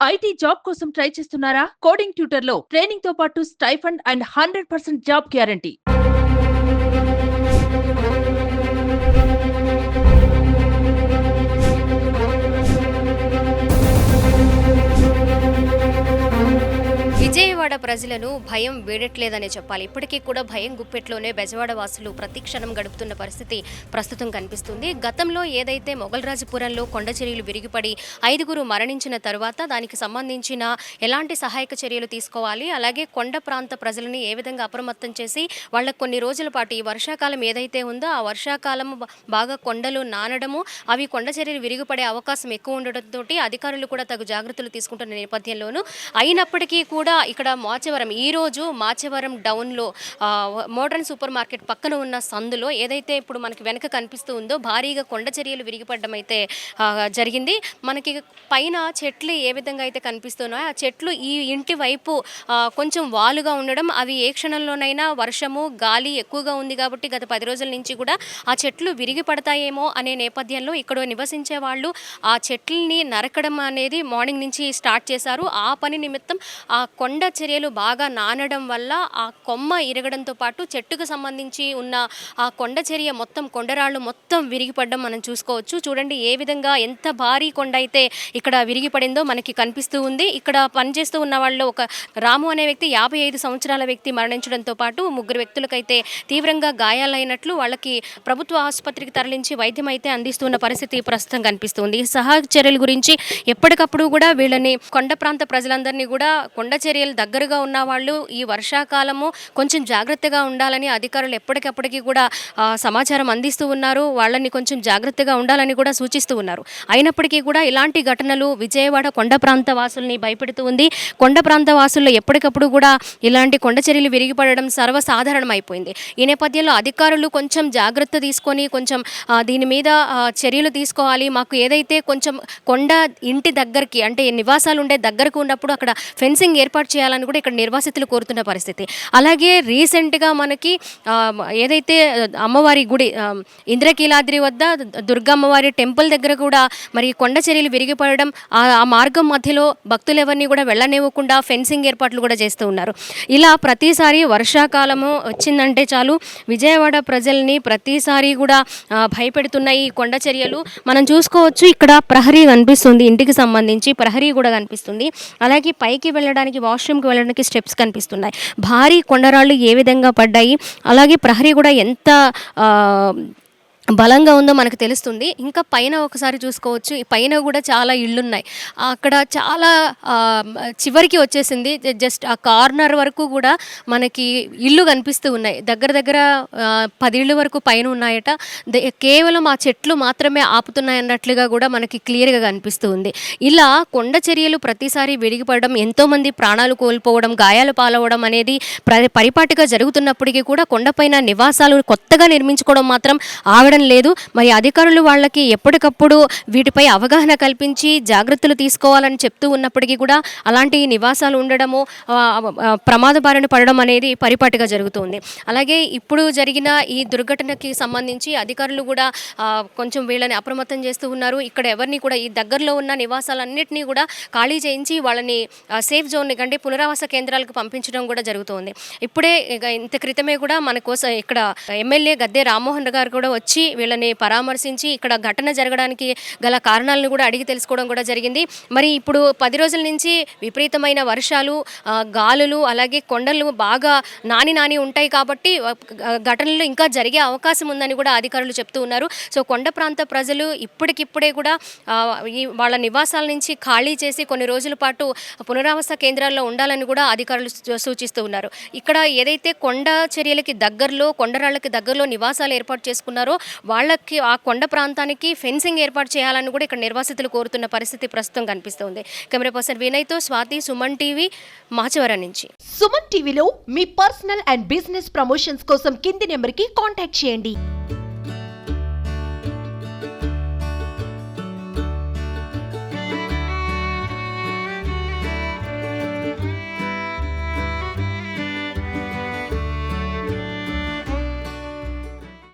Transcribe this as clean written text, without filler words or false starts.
IT job కోసం try చేస్తున్నారా? Coding tutor లో ట్రైనింగ్ తో పాటు stipend and 100% job guarantee. Vijayawada ప్రజలను భయం వేడట్లేదనే చెప్పాలి. ఇప్పటికీ కూడా భయం గుప్పెట్లోనే బెజవాడ వాసులు ప్రతి క్షణం గడుపుతున్న పరిస్థితి ప్రస్తుతం కనిపిస్తుంది. గతంలో ఏదైతే మొగల్రాజపురంలో కొండ చర్యలు విరిగిపడి 5గురు మరణించిన తర్వాత దానికి సంబంధించిన ఎలాంటి సహాయక చర్యలు తీసుకోవాలి, అలాగే కొండ ప్రాంత ప్రజలని ఏ విధంగా అప్రమత్తం చేసి వాళ్ళకు కొన్ని రోజుల పాటు ఈ వర్షాకాలం ఏదైతే ఉందో ఆ వర్షాకాలం బాగా కొండలు నానడము, అవి కొండ చర్యలు విరిగిపడే అవకాశం ఎక్కువ ఉండడంతో అధికారులు కూడా తగు జాగ్రత్తలు తీసుకుంటున్న నేపథ్యంలోనూ అయినప్పటికీ కూడా ఇక్కడ ఈరోజు మాచవరం డౌన్లో మోడర్న్ సూపర్ మార్కెట్ పక్కన ఉన్న సందులో ఏదైతే ఇప్పుడు మనకి వెనక కనిపిస్తూ ఉందో భారీగా కొండ చర్యలు విరిగిపడడం అయితే జరిగింది. మనకి పైన చెట్లు ఏ విధంగా అయితే కనిపిస్తున్నాయో ఆ చెట్లు ఈ ఇంటి వైపు కొంచెం వాలుగా ఉండడం, అవి ఏ క్షణంలోనైనా వర్షము గాలి ఎక్కువగా ఉంది కాబట్టి గత 10 రోజుల నుంచి కూడా ఆ చెట్లు విరిగి పడతాయేమో అనే నేపథ్యంలో ఇక్కడ నివసించే వాళ్ళు ఆ చెట్లని నరకడం అనేది మార్నింగ్ నుంచి స్టార్ట్ చేశారు. ఆ పని నిమిత్తం ఆ కొండ చర్యలు బాగా నానడం వల్ల ఆ కొమ్మ ఇరగడంతో పాటు చెట్టుకు సంబంధించి ఉన్న ఆ కొండ చర్య మొత్తం కొండరాళ్ళు మొత్తం విరిగిపడడం మనం చూసుకోవచ్చు. చూడండి ఏ విధంగా ఎంత భారీ కొండ అయితే ఇక్కడ విరిగిపడిందో మనకి కనిపిస్తూ ఉంది. ఇక్కడ పనిచేస్తూ ఉన్న వాళ్ళు ఒక రాము అనే వ్యక్తి 55 సంవత్సరాల వ్యక్తి మరణించడంతో పాటు 3 వ్యక్తులకైతే తీవ్రంగా గాయాలైనట్లు వాళ్ళకి ప్రభుత్వ ఆసుపత్రికి తరలించి వైద్యం అయితే అందిస్తున్న పరిస్థితి ప్రస్తుతం కనిపిస్తుంది. సహాయ చర్యల గురించి ఎప్పటికప్పుడు కూడా వీళ్ళని కొండ ప్రాంత ప్రజలందరినీ కూడా కొండ చర్యలు దగ్గరగా ఉన్న వాళ్ళు ఈ వర్షాకాలము కొంచెం జాగ్రత్తగా ఉండాలని అధికారులు ఎప్పటికప్పటికీ కూడా సమాచారం అందిస్తూ ఉన్నారు. వాళ్ళని కొంచెం జాగ్రత్తగా ఉండాలని కూడా సూచిస్తూ ఉన్నారు. అయినప్పటికీ కూడా ఇలాంటి ఘటనలు విజయవాడ కొండ ప్రాంత వాసుల్ని భయపెడుతూ ఉంది. కొండ ప్రాంత వాసుల్లో ఎప్పటికప్పుడు కూడా ఇలాంటి కొండ చర్యలు విరిగిపడడం సర్వసాధారణం అయిపోయింది. ఈ నేపథ్యంలో అధికారులు కొంచెం జాగ్రత్త తీసుకొని కొంచెం దీని మీద చర్యలు తీసుకోవాలి. మాకు ఏదైతే కొంచెం కొండ ఇంటి దగ్గరికి అంటే నివాసాలు ఉండే దగ్గరకు ఉన్నప్పుడు అక్కడ ఫెన్సింగ్ ఏర్పాటు చేయాలని కూడా ఇక్కడ నిర్వాసితులు కోరుతున్న పరిస్థితి. అలాగే రీసెంట్గా మనకి ఏదైతే అమ్మవారి గుడి ఇంద్రకీలాద్రి వద్ద దుర్గమ్మవారి టెంపుల్ దగ్గర కూడా మరి కొండ చర్యలు విరిగిపడడం, ఆ మార్గం మధ్యలో భక్తులు ఎవరిని కూడా వెళ్ళనివ్వకుండా ఫెన్సింగ్ ఏర్పాట్లు కూడా చేస్తూ ఉన్నారు. ఇలా ప్రతిసారి వర్షాకాలము వచ్చిందంటే చాలు విజయవాడ ప్రజల్ని ప్రతిసారి కూడా భయపెడుతున్న ఈ కొండ చర్యలు మనం చూసుకోవచ్చు. ఇక్కడ ప్రహరీ కనిపిస్తుంది, ఇంటికి సంబంధించి ప్రహరీ కూడా కనిపిస్తుంది. అలాగే పైకి వెళ్ళడానికి వాష్రూమ్కి వెళ్ళడానికి స్టెప్స్ కనిపిస్తున్నాయి. భారీ కొండరాళ్ళు ఏ విధంగా పడ్డాయి, అలాగే ప్రహరీ కూడా ఎంత బలంగా ఉందో మనకు తెలుస్తుంది. ఇంకా పైన ఒకసారి చూసుకోవచ్చు, ఈ పైన కూడా చాలా ఇళ్ళున్నాయి. అక్కడ చాలా చివరికి వచ్చేసింది, జస్ట్ ఆ కార్నర్ వరకు కూడా మనకి ఇల్లు కనిపిస్తూ ఉన్నాయి. దగ్గర 10 ఇళ్ళు వరకు పైన ఉన్నాయట. కేవలం ఆ చెట్లు మాత్రమే ఆపుతున్నాయన్నట్లుగా కూడా మనకి క్లియర్గా కనిపిస్తూ ఉంది. ఇలా కొండ చర్యలు ప్రతిసారి విరిగిపడడం, ఎంతోమంది ప్రాణాలు కోల్పోవడం, గాయాలు పాలవడం అనేది పరిపాటిగా జరుగుతున్నప్పటికీ కూడా కొండపైన నివాసాలు కొత్తగా నిర్మించుకోవడం మాత్రం ఆగడం లేదు. మరి అధికారులు వాళ్ళకి ఎప్పటికప్పుడు వీటిపై అవగాహన కల్పించి జాగ్రత్తలు తీసుకోవాలని చెప్తూ ఉన్నప్పటికీ కూడా అలాంటి నివాసాలు ఉండడము, ప్రమాద బారిన పడడం అనేది పరిపాటిగా జరుగుతుంది. అలాగే ఇప్పుడు జరిగిన ఈ దుర్ఘటనకి సంబంధించి అధికారులు కూడా కొంచెం వీళ్ళని అప్రమత్తం చేస్తూ ఉన్నారు. ఇక్కడ ఎవరిని కూడా ఈ దగ్గరలో ఉన్న నివాసాలన్నింటినీ కూడా ఖాళీ చేయించి వాళ్ళని సేఫ్ జోన్ కంటే పునరావాస కేంద్రాలకు పంపించడం కూడా జరుగుతుంది. ఇప్పుడే ఇంత క్రితమే కూడా మన కోసం ఇక్కడ ఎమ్మెల్యే గద్దె రామ్మోహన్ గారు కూడా వచ్చి వీళ్ళని పరామర్శించి ఇక్కడ ఘటన జరగడానికి గల కారణాలను కూడా అడిగి తెలుసుకోవడం కూడా జరిగింది. మరి ఇప్పుడు 10 రోజుల నుంచి విపరీతమైన వర్షాలు, గాలులు, అలాగే కొండలు బాగా నాని ఉంటాయి కాబట్టి ఘటనలు ఇంకా జరిగే అవకాశం ఉందని కూడా అధికారులు చెప్తూ ఉన్నారు. సో కొండ ప్రాంత ప్రజలు ఇప్పటికిప్పుడే కూడా వాళ్ళ నివాసాల నుంచి ఖాళీ చేసి కొన్ని రోజుల పాటు పునరావాస కేంద్రాల్లో ఉండాలని కూడా అధికారులు సూచిస్తూ ఉన్నారు. ఇక్కడ ఏదైతే కొండ చర్యలకి దగ్గరలో, కొండరాళ్ళకి దగ్గరలో నివాసాలు ఏర్పాటు చేసుకున్నారో వాళ్ళకి ఆ కొండ ప్రాంతానికి ఫెన్సింగ్ ఏర్పాటు చేయాలని కూడా ఇక్కడ నిర్వాసితులు కోరుతున్న పరిస్థితి ప్రస్తుతం కనిపిస్తుంది. కెమెరా పర్సన్ వినయ్తో స్వాతి, సుమన్ టీవీ, మాచవరం నుంచి. సుమన్ టీవీలో మీ పర్సనల్ అండ్ బిజినెస్ ప్రమోషన్స్ కోసం కింది నెంబర్కి కాంటాక్ట్ చేయండి.